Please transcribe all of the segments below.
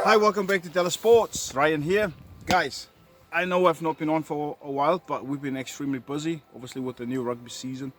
Hi, welcome back to Telesports. Ryan here. Guys, I know I've not been on for a while, but we've been extremely busy, obviously with the new rugby season.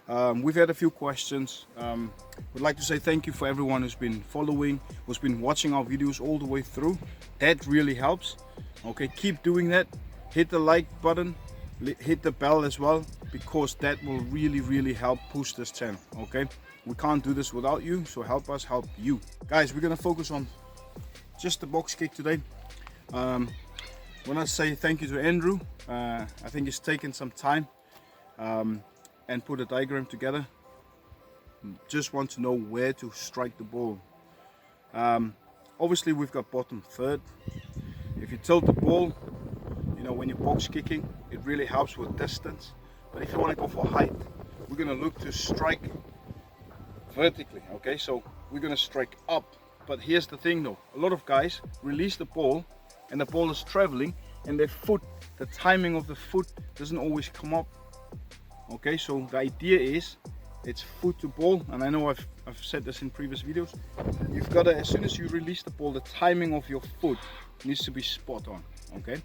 We've had a few questions. Would like to say thank you for everyone who's been following, who's been watching our videos all the way through. That really helps. Okay, keep doing that. Hit the like button, hit the bell as well, because that will really help push this channel. Okay, we can't do this without you, so help us help you. Guys, we're gonna focus on just the box kick today. When I say thank you to Andrew, I think he's taken some time and put a diagram together. Just want to know where to strike the ball. Obviously we've got bottom third. If you tilt the ball, you know, when you're box kicking, it really helps with distance. But if you want to go for height, we're going to look to strike vertically. Okay, so we're going to strike up. But here's the thing though, a lot of guys release the ball and the ball is traveling and their foot, the timing of the foot doesn't always come up. Okay, so the idea is it's foot to ball, and I know I've said this in previous videos. You've got to, as soon as you release the ball, the timing of your foot needs to be spot on. Okay,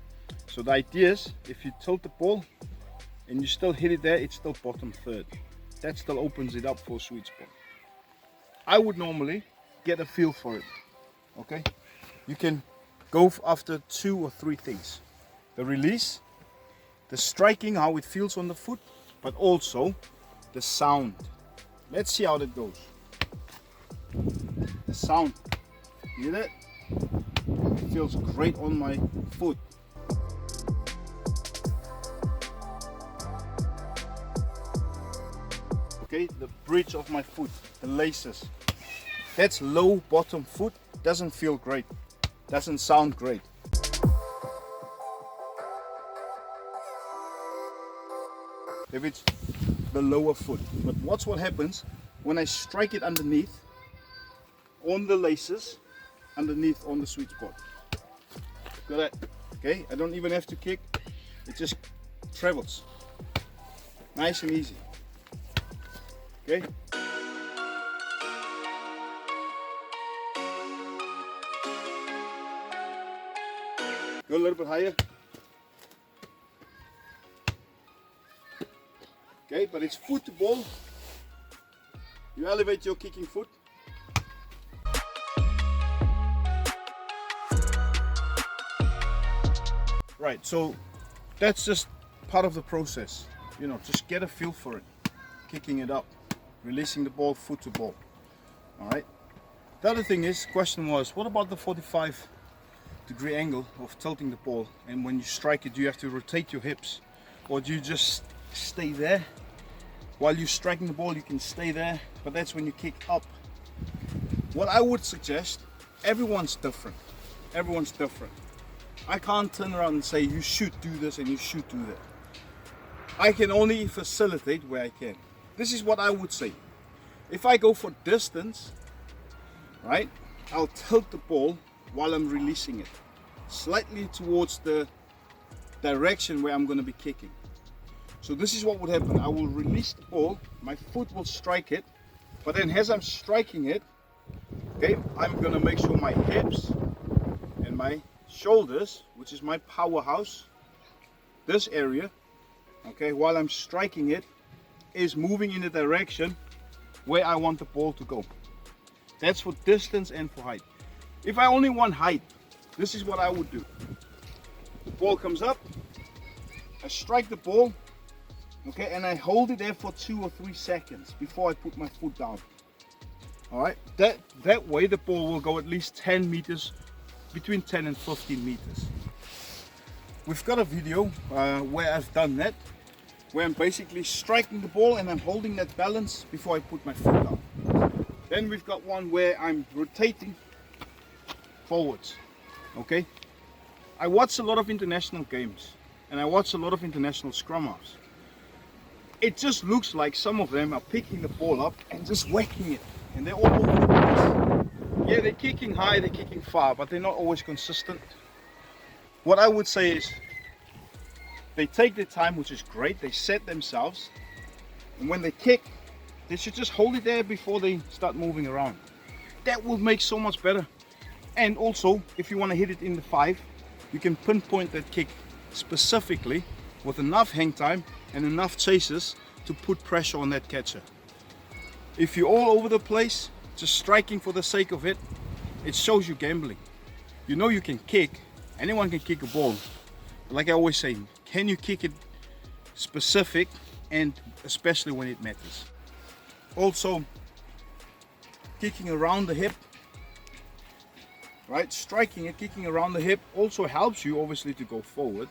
so the idea is if you tilt the ball and you still hit it there, it's still bottom third. That still opens it up for a sweet spot. I would normally get a feel for it. Okay, you can go after 2 or 3 things: the release, the striking, how it feels on the foot, but also the sound. Let's see how that goes. The sound, you hear that? It feels great on my foot. Okay, the bridge of my foot, the laces. That's low bottom foot, doesn't feel great, doesn't sound great. If it's the lower foot. But watch what happens when I strike it underneath, on the laces, underneath on the sweet spot. Got it? Okay, I don't even have to kick, it just travels. Nice and easy. Okay. Go a little bit higher. Okay, but it's foot to ball. You elevate your kicking foot. Right, so that's just part of the process. You know, just get a feel for it. Kicking it up, releasing the ball, foot to ball. All right. The other thing is, question was, what about the 45-degree angle of tilting the ball? And when you strike it, do you have to rotate your hips, or do you just stay there? While you're striking the ball, you can stay there, but that's when you kick up. What I would suggest, everyone's different. Everyone's different. I can't turn around and say you should do this and you should do that. I can only facilitate where I can. This is what I would say. If I go for distance, right, I'll tilt the ball while I'm releasing it, slightly towards the direction where I'm going to be kicking. So this is what would happen. I will release the ball, my foot will strike it, but then as I'm striking it, okay, I'm gonna make sure my hips and my shoulders, which is my powerhouse, this area, okay, while I'm striking it, is moving in the direction where I want the ball to go. That's for distance and for height. If I only want height, this is what I would do. The ball comes up, I strike the ball, okay, and I hold it there for 2 or 3 seconds before I put my foot down. All right, that way the ball will go at least 10 meters, between 10 and 15 meters. We've got a video where I've done that, where I'm basically striking the ball and I'm holding that balance before I put my foot down. Then we've got one where I'm rotating forwards. Okay, I watch a lot of international games and I watch a lot of international scrum halves. It just looks like some of them are picking the ball up and just whacking it, and they're all over the place. Yeah, they're kicking high, they're kicking far, but they're not always consistent. What I would say is they take their time, which is great. They set themselves, and when they kick, they should just hold it there before they start moving around. That will make so much better. And also, if you want to hit it in the 5, you can pinpoint that kick specifically with enough hang time and enough chases to put pressure on that catcher. If you're all over the place, just striking for the sake of it, it shows you gambling. You know you can kick, anyone can kick a ball. But like I always say, can you kick it specific, and especially when it matters. Also, kicking around the hip, right? Striking it, kicking around the hip also helps you obviously to go forward.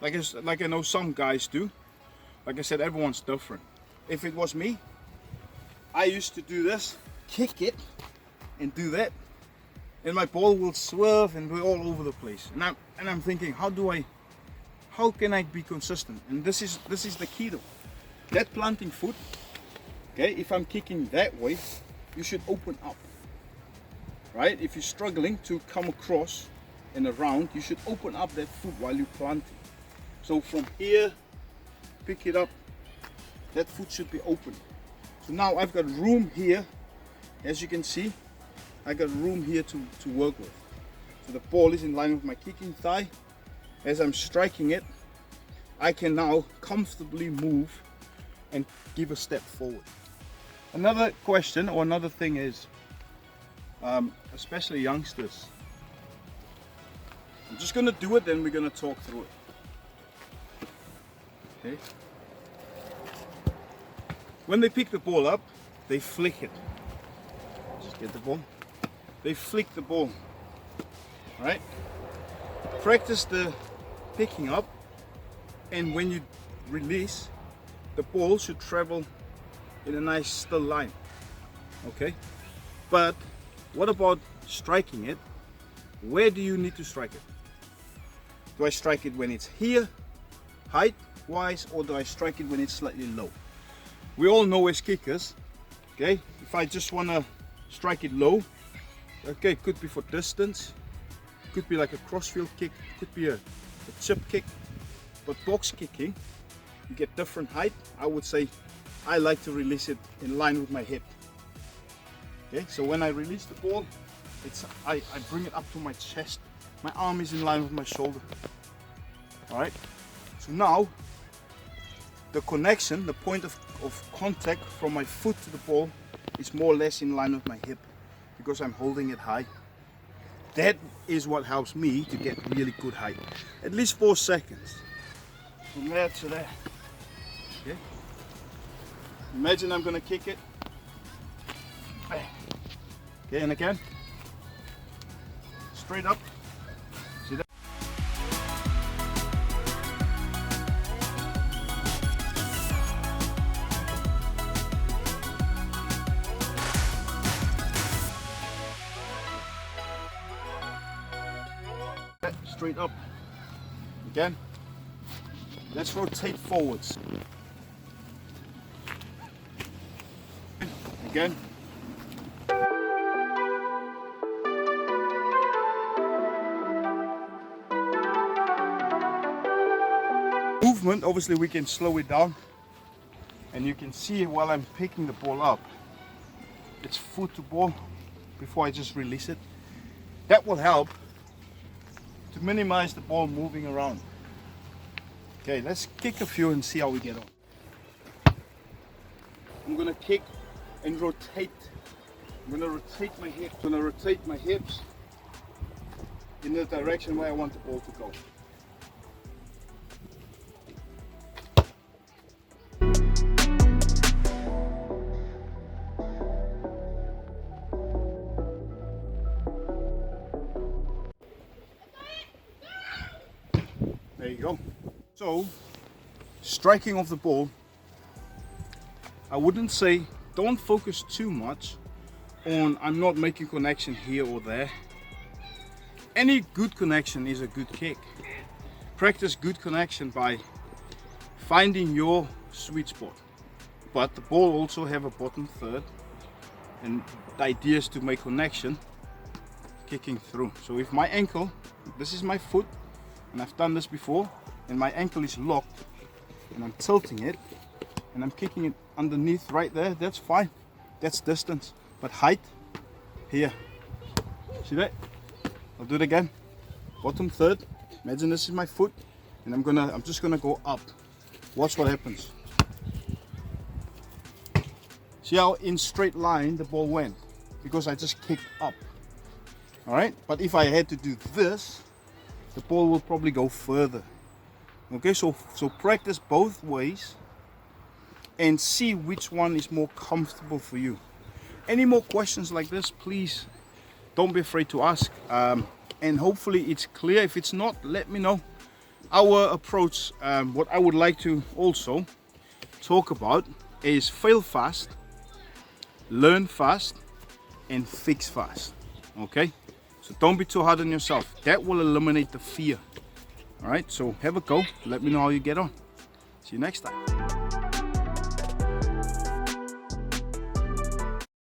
Like I know some guys do. Like I said, everyone's different. If it was me, I used to do this, kick it and do that, and my ball will swerve and go all over the place. And I'm thinking, how can I be consistent? And this is the key though. That planting foot, okay, if I'm kicking that way, you should open up, right? If you're struggling to come across and around, you should open up that foot while you're planting. So from here, pick it up, that foot should be open. So now I've got room here, as you can see, I got room here to work with. So the ball is in line with my kicking thigh. As I'm striking it, I can now comfortably move and give a step forward. Another question or another thing is, especially youngsters, I'm just going to do it, then we're going to talk through it. Okay. When they pick the ball up, they flick it. Just get the ball. They flick the ball. Right? Practice the picking up, and when you release, the ball should travel in a nice still line. Okay? But what about striking it? Where do you need to strike it? Do I strike it when it's here, height wise, or do I strike it when it's slightly low? We all know as kickers, okay, if I just want to strike it low, okay, could be for distance, could be like a crossfield kick, could be a chip kick, but box kicking, you get different height. I would say I like to release it in line with my hip. Okay, so when I release the ball, I bring it up to my chest, my arm is in line with my shoulder. Alright, so now the connection, the point of contact from my foot to the ball is more or less in line with my hip because I'm holding it high. That is what helps me to get really good height. At least 4 seconds. From there to there. Okay. Imagine I'm going to kick it. Bang. Okay, and again. Straight up. See that? Straight up. Again. Let's rotate forwards. Again. Movement, obviously we can slow it down, and you can see while I'm picking the ball up, it's foot to ball before I just release it. That will help to minimize the ball moving around. Okay, let's kick a few and see how we get on. I'm gonna kick and rotate. I'm gonna rotate my hips. I'm gonna rotate my hips in the direction where I want the ball to go. There you go. So, striking of the ball, I wouldn't say don't focus too much on I'm not making connection here or there. Any good connection is a good kick. Practice good connection by finding your sweet spot. But the ball also have a bottom third, and the idea is to make connection kicking through. So if my ankle, this is my foot, and I've done this before, and my ankle is locked and I'm tilting it and I'm kicking it underneath right there, that's fine, that's distance. But height here, see that, I'll do it again. Bottom third. Imagine this is my foot, and I'm just gonna go up. Watch what happens. See how in straight line the ball went? Because I just kicked up. Alright? But if I had to do this, the ball will probably go further. Okay, so practice both ways and see which one is more comfortable for you. Any more questions like this, please don't be afraid to ask. And hopefully it's clear. If it's not, let me know. Our approach, what I would like to also talk about is fail fast, learn fast, and fix fast. Okay, so don't be too hard on yourself. That will eliminate the fear. All right, so have a go. Let me know how you get on. See you next time.